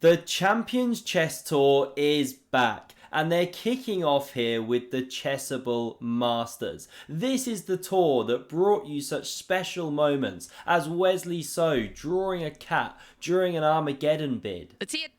The Champions Chess Tour is back, and they're kicking off here with the Chessable Masters. This is the tour that brought you such special moments as Wesley So drawing a cat during an Armageddon bid. Let's see it.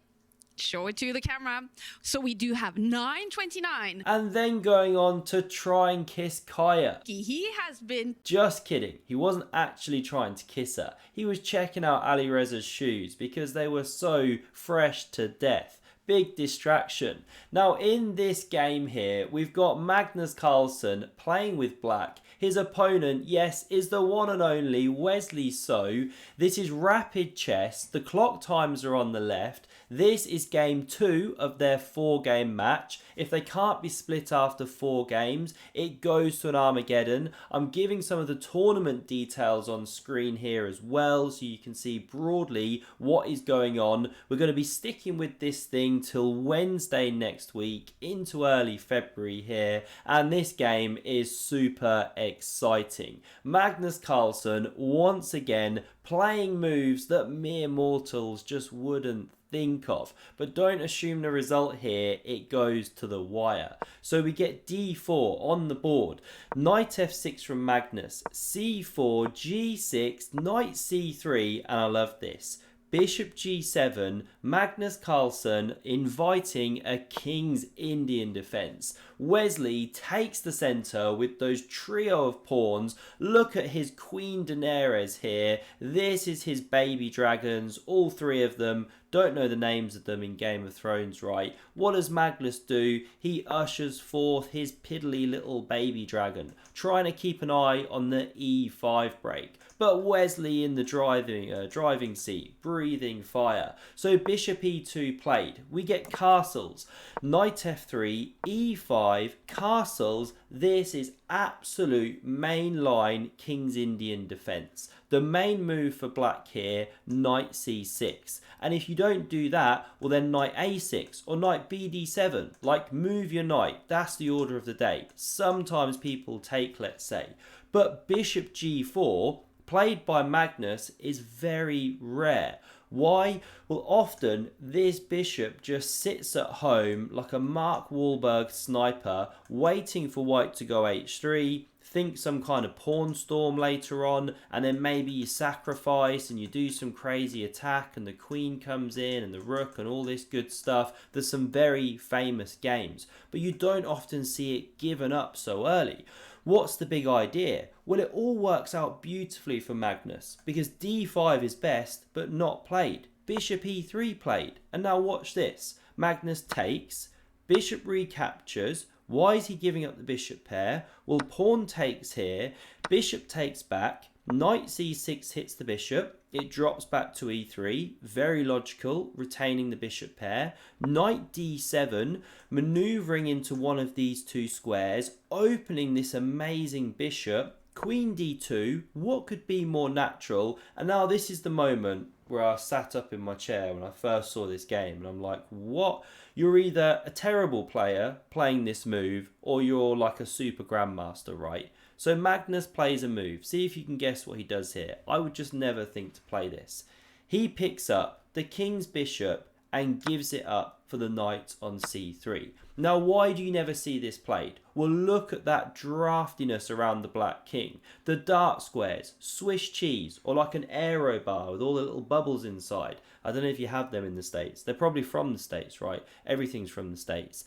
Show it to the camera. So we do have 929. And then going on to try and kiss Kaya. He has been... Just kidding, he wasn't actually trying to kiss her. He was checking out Ali Reza's shoes because they were so fresh to death. Big distraction. Now in this game here, we've got Magnus Carlsen playing with black. His opponent, yes, is the one and only Wesley So. This is rapid chess. The clock times are on the left. This is game 2 of their 4-game match. If they can't be split after 4 games, it goes to an Armageddon. I'm giving some of the tournament details on screen here as well, so you can see broadly what is going on. We're going to be sticking with this thing till Wednesday next week into early February here, and this game is super exciting. Magnus Carlsen once again playing moves that mere mortals just wouldn't think of, but don't assume the result here, it goes to the wire. So we get d4 on the board, knight f6 from Magnus, c4, g6, knight c3, and I love this. Bishop g7, Magnus Carlsen inviting a King's Indian defense. Wesley takes the center with those trio of pawns. Look at his Queen Daenerys here. This is his baby dragons, all 3 of them. Don't know the names of them in Game of Thrones, right? What does Magnus do? He ushers forth his piddly little baby dragon, trying to keep an eye on the e5 break. But Wesley in the driving seat, breathing fire. So bishop e2 played. We get castles. Knight f3, e5, castles. This is absolute mainline King's Indian defense. The main move for black here, knight c6. And if you don't do that, well then knight a6 or knight bd7. Like, move your knight. That's the order of the day. Sometimes people take, let's say. But bishop g4, played by Magnus, is very rare. Why? Well, often this bishop just sits at home like a Mark Wahlberg sniper, waiting for white to go h3, think some kind of pawn storm later on, and then maybe you sacrifice and you do some crazy attack and the queen comes in and the rook and all this good stuff. There's some very famous games, but you don't often see it given up so early. What's the big idea? Well, it all works out beautifully for Magnus because d5 is best but not played. Bishop e3 played, and now watch this. Magnus takes, bishop recaptures. Why is he giving up the bishop pair? Well, pawn takes here, bishop takes back, knight c6 hits the bishop, it drops back to e3, very logical, retaining the bishop pair. Knight d7, manoeuvring into one of these 2 squares, opening this amazing bishop. Queen d2, what could be more natural? And now this is the moment where I sat up in my chair when I first saw this game and I'm like, what? You're either a terrible player playing this move or you're like a super grandmaster, right? So Magnus plays a move. See if you can guess what he does here. I would just never think to play this. He picks up the king's bishop and gives it up for the knight on c3. Now, why do you never see this played? Well, look at that draftiness around the black king. The dark squares, Swiss cheese, or like an aero bar with all the little bubbles inside. I don't know if you have them in the States. They're probably from the States, right? Everything's from the States.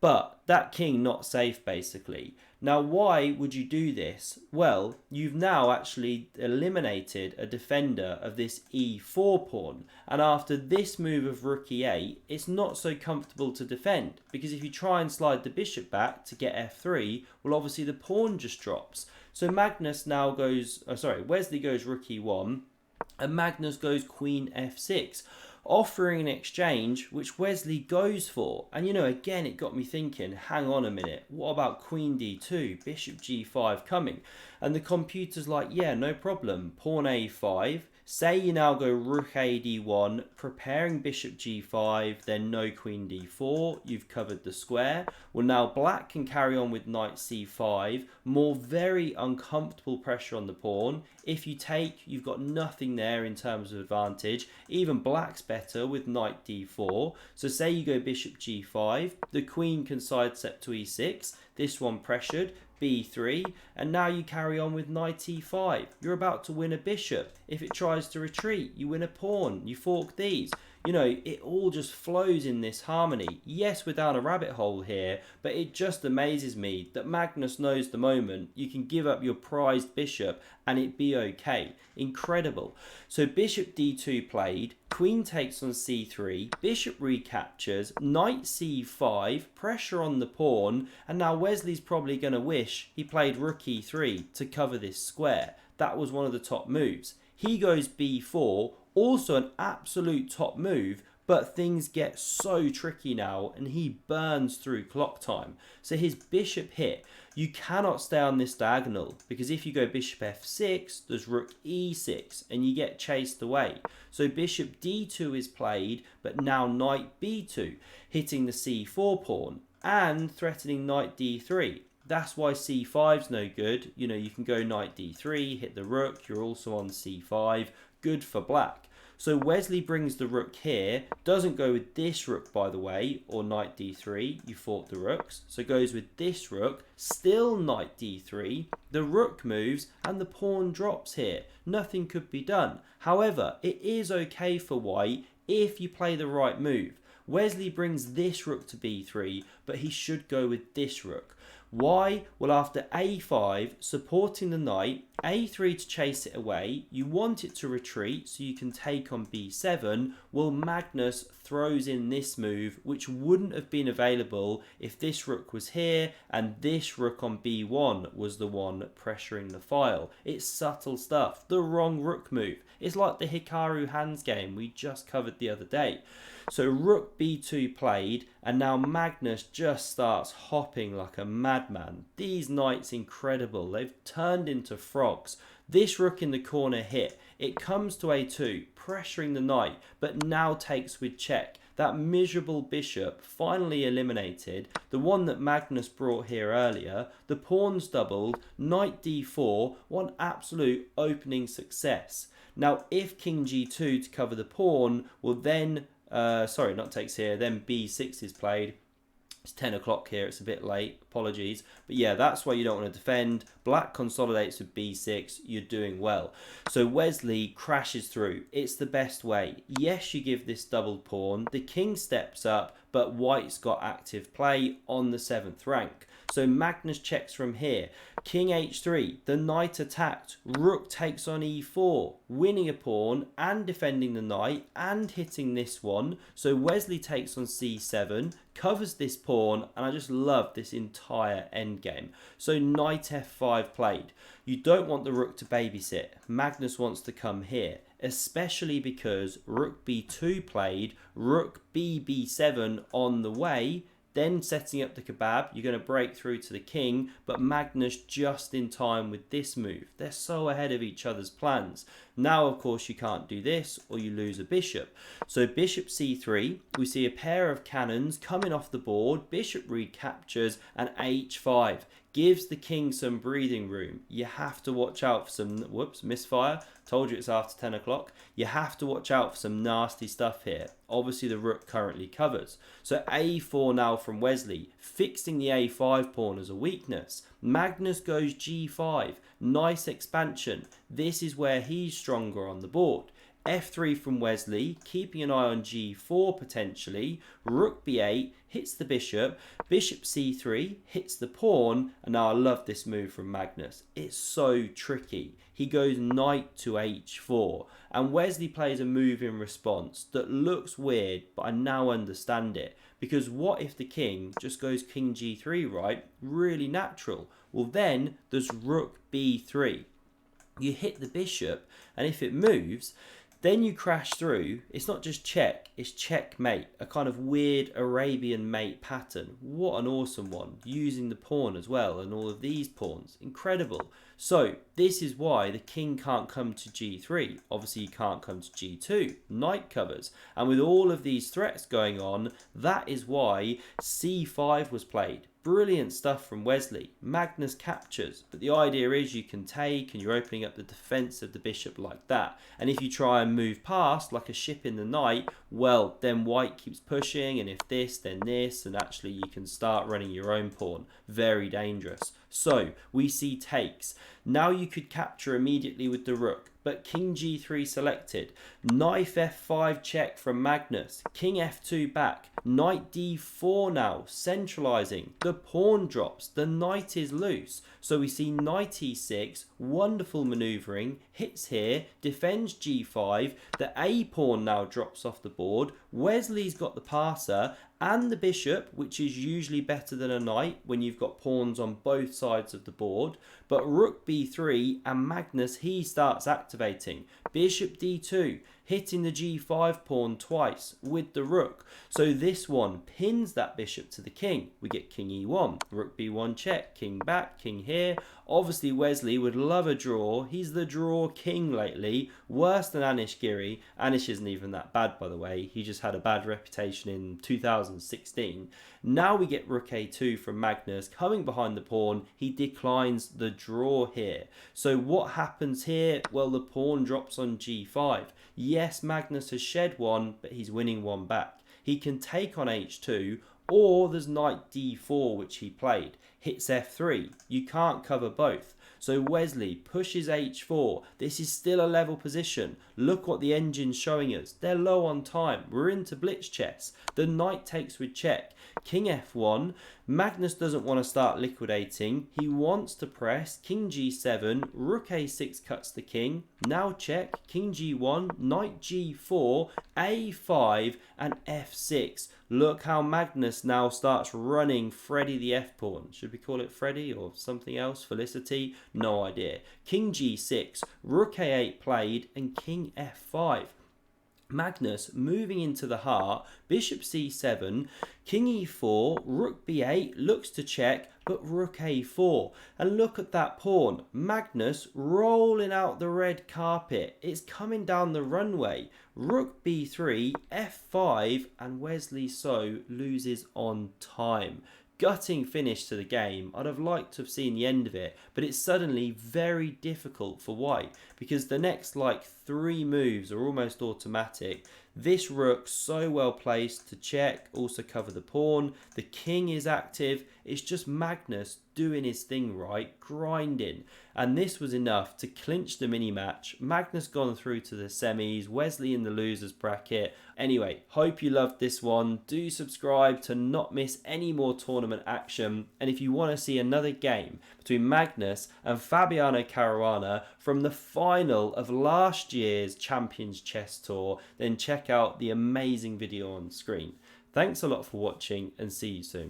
But that king not safe, basically. Now, why would you do this? Well, you've now actually eliminated a defender of this e4 pawn. And after this move of rook e8, it's not so comfortable to defend. Because if you try and slide the bishop back to get f3, well, obviously the pawn just drops. So Magnus now goes, Wesley goes rook e1, and Magnus goes queen f6. Offering an exchange which Wesley goes for. And you know, again, it got me thinking, hang on a minute, what about queen d2, bishop g5 coming? And the computer's like, yeah, no problem, pawn a5, Say you now go rook a d1, preparing bishop g5, then no queen d4, you've covered the square. Well, now black can carry on with knight c5, more very uncomfortable pressure on the pawn. If you take, you've got nothing there in terms of advantage. Even black's better with knight d4. So say you go bishop g5, the queen can sidestep to e6, this one pressured, b3, and now you carry on with knight e5. You're about to win a bishop. If it tries to retreat, you win a pawn, you fork these. You know, it all just flows in this harmony. Yes, we're down a rabbit hole here, but it just amazes me that Magnus knows the moment you can give up your prized bishop and it be okay. Incredible. So bishop d2 played, queen takes on c3, bishop recaptures, knight c5, pressure on the pawn, and now Wesley's probably going to wish he played rook e3 to cover this square. That was one of the top moves. He goes b4, also an absolute top move, but things get so tricky now and he burns through clock time. So his bishop hit. You cannot stay on this diagonal because if you go bishop f6, there's rook e6 and you get chased away. So bishop d2 is played, but now knight b2, hitting the c4 pawn and threatening knight d3. That's why c5's no good. You know, you can go knight d3, hit the rook, you're also on c5, good for black. So Wesley brings the rook here, doesn't go with this rook by the way, or knight d3, you fought the rooks, so goes with this rook, still knight d3, the rook moves and the pawn drops here, nothing could be done. However, it is okay for white if you play the right move. Wesley brings this rook to b3, but he should go with this rook. Why? Well, after a5, supporting the knight, a3 to chase it away, you want it to retreat so you can take on b7. Well, Magnus throws in this move, which wouldn't have been available if this rook was here and this rook on b1 was the one pressuring the file. It's subtle stuff, the wrong rook move. It's like the Hikaru hands game we just covered the other day. So rook b2 played, and now Magnus just starts hopping like a madman. These knights incredible, they've turned into frogs. This rook in the corner hit, it comes to a2, pressuring the knight, but now takes with check. That miserable bishop finally eliminated, the one that Magnus brought here earlier. The pawns doubled, knight d4, one absolute opening success. Now if king g2 to cover the pawn, well then sorry, not takes here, then b6 is played. It's 10 o'clock here, it's a bit late, apologies. But yeah, that's why you don't want to defend. Black consolidates with b6, you're doing well. So Wesley crashes through, it's the best way. Yes, you give this doubled pawn, the king steps up, but white's got active play on the 7th rank. So Magnus checks from here. King h3, the knight attacked, rook takes on e4, winning a pawn and defending the knight and hitting this one. So Wesley takes on c7, covers this pawn, and I just love this entire endgame. So knight f5 played. You don't want the rook to babysit. Magnus wants to come here, especially because rook b2 played, rook b7 on the way, then setting up the kebab. You're going to break through to the king, but Magnus just in time with this move. They're so ahead of each other's plans. Now, of course, you can't do this or you lose a bishop. So bishop c3, we see a pair of cannons coming off the board. Bishop recaptures and h5 gives the king some breathing room. You have to watch out for some, whoops, misfire. Told you it's after 10 o'clock. You have to watch out for some nasty stuff here. Obviously, the rook currently covers. So a4 now from Wesley, fixing the a5 pawn as a weakness. Magnus goes g5. Nice expansion. This is where he's stronger on the board. f3 from Wesley, keeping an eye on g4 potentially. Rook b8 hits the bishop. Bishop c3 hits the pawn. And now I love this move from Magnus. It's so tricky. He goes knight to h4. And Wesley plays a move in response that looks weird, but I now understand it. Because what if the king just goes king g3, right? Really natural. Well, then there's rook b3. You hit the bishop, and if it moves, then you crash through. It's not just check, it's checkmate, a kind of weird Arabian mate pattern. What an awesome one, using the pawn as well, and all of these pawns. Incredible. So this is why the king can't come to g3. Obviously he can't come to g2. Knight covers. And with all of these threats going on, that is why c5 was played. Brilliant stuff from Wesley. Magnus captures, but the idea is you can take and you're opening up the defense of the bishop like that. And if you try and move past like a ship in the night, well, then white keeps pushing, and if this, then this, and actually you can start running your own pawn. Very dangerous. So we see takes. Now you could capture immediately with the rook, but king g3 selected. Knight f5 check from Magnus. King f2 back. Knight d4 now, centralizing. The pawn drops. The knight is loose. So we see knight e6, wonderful maneuvering, hits here, defends g5. The a pawn now drops off the board. Wesley's got the passer and the bishop, which is usually better than a knight when you've got pawns on both sides of the board. But rook b3 and Magnus, he starts activating. Bishop d2, hitting the g5 pawn twice with the rook. So this one pins that bishop to the king. We get king e1, rook b1 check, king back, king here. Obviously Wesley would love a draw. He's the draw king lately, worse than Anish Giri. Anish isn't even that bad, by the way. He just had a bad reputation in 2016. Now we get rook a2 from Magnus coming behind the pawn. He declines the draw here. So what happens here? Well, the pawn drops on g5. Yes, Magnus has shed one, but he's winning one back. He can take on h2, or there's knight d4, which he played. Hits f3. You can't cover both. So Wesley pushes h4. This is still a level position. Look what the engine's showing us. They're low on time. We're into blitz chess. The knight takes with check. King f1. Magnus doesn't want to start liquidating. He wants to press. King g7. Rook a6 cuts the king. Now check. King g1. Knight g4. a5 and f6. Look how Magnus now starts running Freddy the f-pawn. Should we call it Freddy or something else? Felicity? No idea. King g6, rook a8 played, and king f5. Magnus moving into the heart, bishop c7, king e4, rook b8, looks to check, but rook a4. And look at that pawn. Magnus rolling out the red carpet. It's coming down the runway. Rook b3, f5, and Wesley So loses on time. Gutting finish to the game. I'd have liked to have seen the end of it, but it's suddenly very difficult for white because the next like 3 moves are almost automatic. This rook so well placed to check, also cover the pawn. The king is active. It's just Magnus doing his thing right, grinding. And this was enough to clinch the mini match. Magnus gone through to the semis, Wesley in the losers bracket. Anyway, hope you loved this one. Do subscribe to not miss any more tournament action. And if you want to see another game between Magnus and Fabiano Caruana from the final of last year's Champions Chess Tour, then check out the amazing video on screen. Thanks a lot for watching and see you soon.